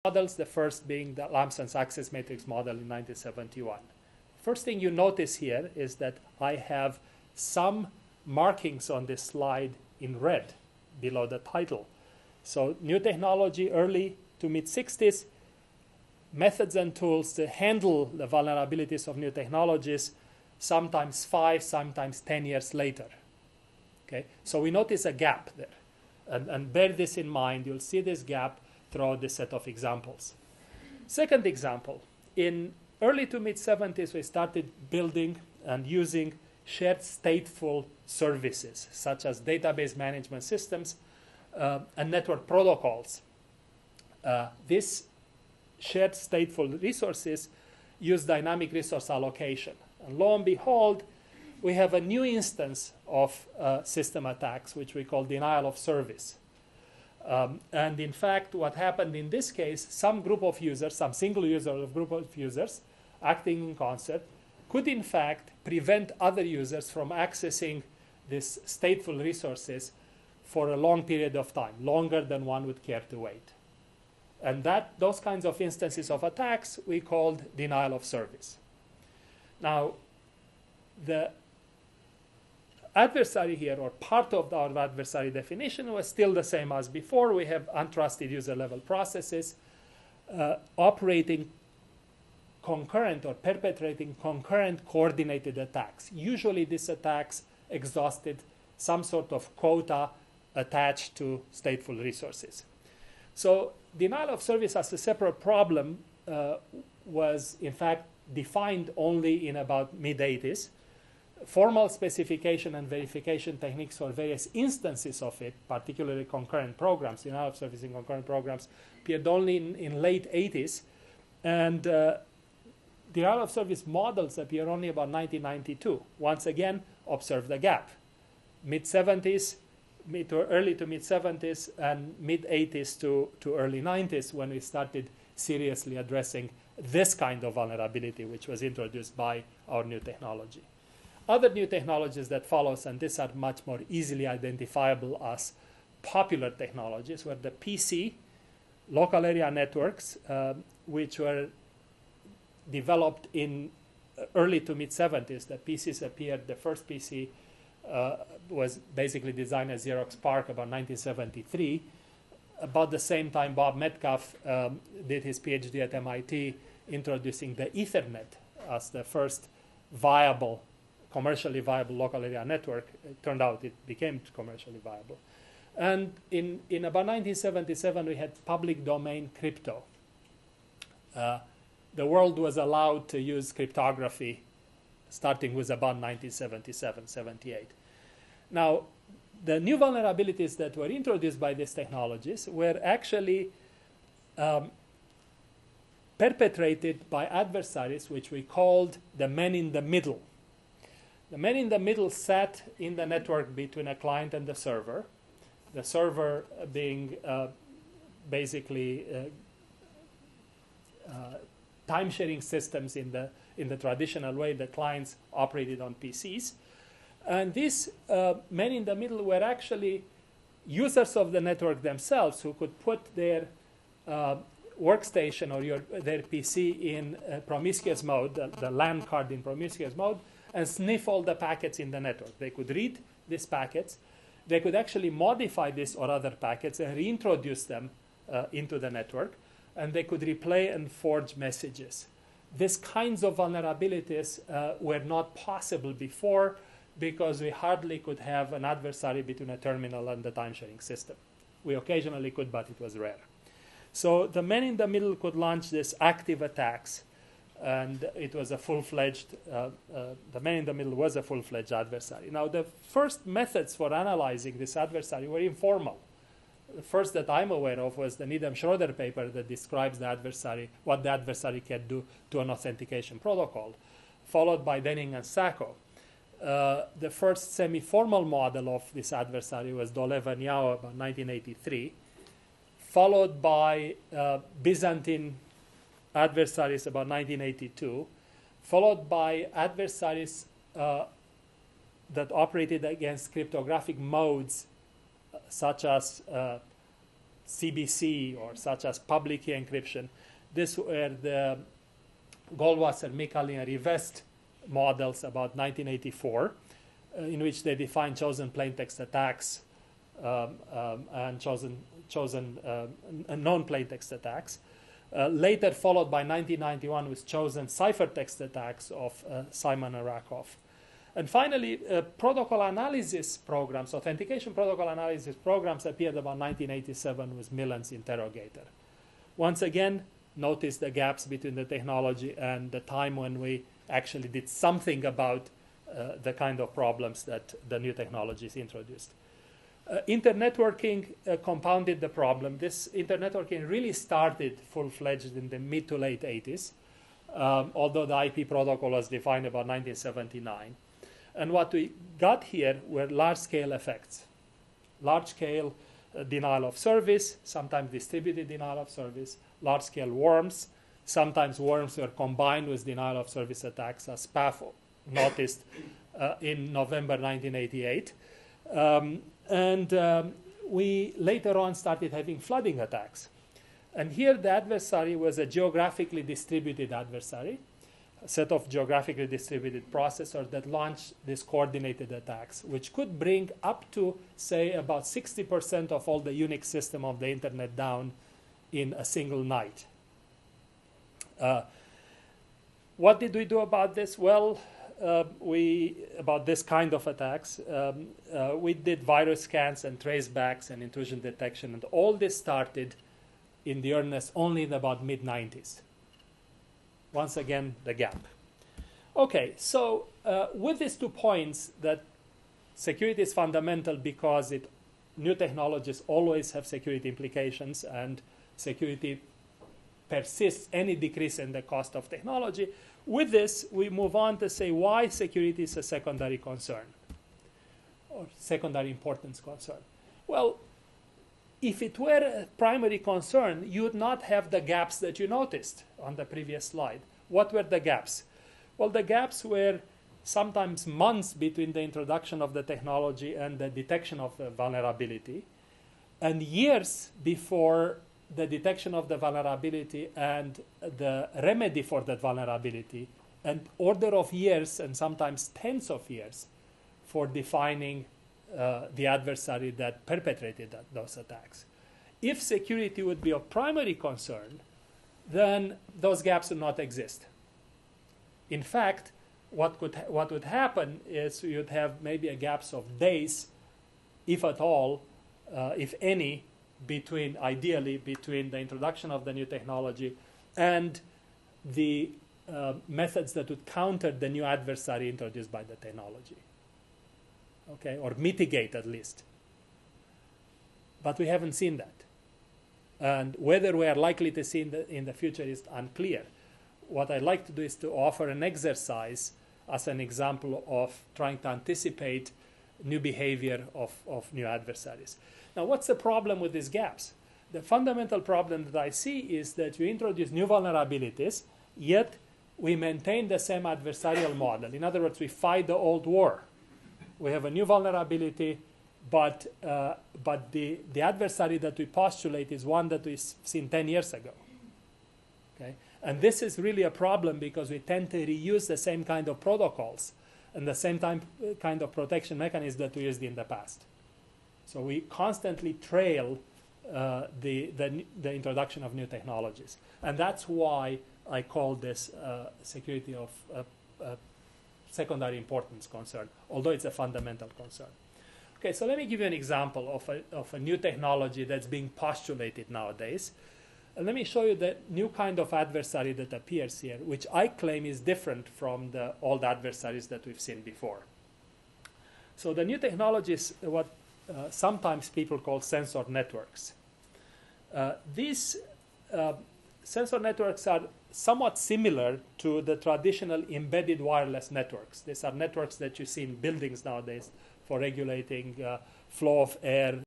models, the first being the Lamson's access matrix model in 1971. First thing you notice here is that I have some markings on this slide in red below the title. So new technology, early to mid-60s, methods and tools to handle the vulnerabilities of new technologies, sometimes 5, sometimes 10 years later. Okay? So we notice a gap there. And bear this in mind. You'll see this gap throughout this set of examples. Second example, in early to mid-70s, we started building and using shared stateful services, such as database management systems and network protocols. These shared stateful resources use dynamic resource allocation. And lo and behold, we have a new instance of system attacks, which we call denial of service. And in fact, what happened in this case, some group of users, some single user or group of users acting in concert, could in fact prevent other users from accessing these stateful resources for a long period of time, longer than one would care to wait. And those kinds of instances of attacks we called denial of service. Now, the adversary here, or part of our adversary definition, was still the same as before. We have untrusted user-level processes operating concurrent or perpetrating concurrent coordinated attacks. Usually these attacks exhausted some sort of quota attached to stateful resources. So denial of service as a separate problem was in fact defined only in about mid-80s. Formal specification and verification techniques for various instances of it, particularly concurrent programs, denial of service in concurrent programs, appeared only in late 80s. And denial of service models appear only about 1992. Once again, observe the gap. Mid-70s, early to mid-70s, and mid-80s to early 90s when we started seriously addressing this kind of vulnerability, which was introduced by our new technology. Other new technologies that follows, and these are much more easily identifiable as popular technologies, were the PC, local area networks, which were developed in early to mid-70s. The PCs appeared, the first PC was basically designed as Xerox PARC about 1973. About the same time, Bob Metcalf did his PhD at MIT, introducing the Ethernet as the first commercially viable local area network. It turned out it became commercially viable. And in about 1977, we had public domain crypto. The world was allowed to use cryptography starting with about 1977, 78. Now, the new vulnerabilities that were introduced by these technologies were actually perpetrated by adversaries, which we called the man in the middle. The man in the middle sat in the network between a client and the server being basically time-sharing systems in the traditional way the clients operated on PCs. And these men in the middle were actually users of the network themselves who could put their workstation or their PC in promiscuous mode, the LAN card in promiscuous mode, and sniff all the packets in the network. They could read these packets. They could actually modify these or other packets and reintroduce them into the network. And they could replay and forge messages. These kinds of vulnerabilities were not possible before because we hardly could have an adversary between a terminal and the time-sharing system. We occasionally could, but it was rare. So the man in the middle could launch these active attacks, and it was a full-fledged, the man in the middle was a full-fledged adversary. Now, the first methods for analyzing this adversary were informal. The first that I'm aware of was the Needham-Schroeder paper that describes the adversary, what the adversary can do to an authentication protocol, followed by Denning and Sacco. The first semi-formal model of this adversary was Dolev-Yao about 1983, followed by Byzantine adversaries about 1982, followed by adversaries that operated against cryptographic modes such as CBC, or such as public key encryption. This were the Goldwasser, Micali, and Rivest models about 1984, in which they defined chosen plaintext attacks and chosen non plaintext attacks. Later followed by 1991 with chosen ciphertext attacks of Simon and Rakoff. And finally, protocol analysis programs, authentication protocol analysis programs appeared about 1987 with Millen's interrogator. Once again, notice the gaps between the technology and the time when we actually did something about the kind of problems that the new technologies introduced. Internetworking compounded the problem. This internetworking really started full-fledged in the mid to late 80s, although the IP protocol was defined about 1979. And what we got here were large-scale effects. Large-scale denial of service, sometimes distributed denial of service, large-scale worms. Sometimes worms were combined with denial of service attacks, as PAF noticed in November 1988. We later on started having flooding attacks. And here the adversary was a geographically distributed adversary, a set of geographically distributed processors that launched these coordinated attacks, which could bring up to, say, about 60% of all the Unix system of the internet down in a single night. What did we do about this? Well, about this kind of attacks, we did virus scans and tracebacks and intrusion detection, and all this started in the earnest only in about mid-90s. Once again, the gap. Okay, so with these 2 points, that security is fundamental because new technologies always have security implications, and security persists any decrease in the cost of technology. With this, we move on to say why security is a secondary concern or secondary importance concern. Well, if it were a primary concern, you would not have the gaps that you noticed on the previous slide. What were the gaps? Well, the gaps were sometimes months between the introduction of the technology and the detection of the vulnerability, and years before the detection of the vulnerability and the remedy for that vulnerability, and order of years and sometimes tens of years for defining the adversary that perpetrated those attacks. If security would be of primary concern, then those gaps would not exist. In fact, what would happen is you'd have maybe a gaps of days, if at all, if any, ideally between the introduction of the new technology and the methods that would counter the new adversary introduced by the technology. Okay, or mitigate at least. But we haven't seen that. And whether we are likely to see in the future is unclear. What I'd like to do is to offer an exercise as an example of trying to anticipate new behavior of new adversaries. Now, what's the problem with these gaps? The fundamental problem that I see is that we introduce new vulnerabilities, yet we maintain the same adversarial model. In other words, we fight the old war. We have a new vulnerability, but the adversary that we postulate is one that we've seen 10 years ago. Okay? And this is really a problem because we tend to reuse the same kind of protocols and the same kind of protection mechanisms that we used in the past. So we constantly trail the introduction of new technologies. And that's why I call this security of secondary importance concern, although it's a fundamental concern. Okay, so let me give you an example of a new technology that's being postulated nowadays. And let me show you the new kind of adversary that appears here, which I claim is different from the old adversaries that we've seen before. So the new technology is what sometimes people call sensor networks. These sensor networks are somewhat similar to the traditional embedded wireless networks. These are networks that you see in buildings nowadays for regulating flow of air,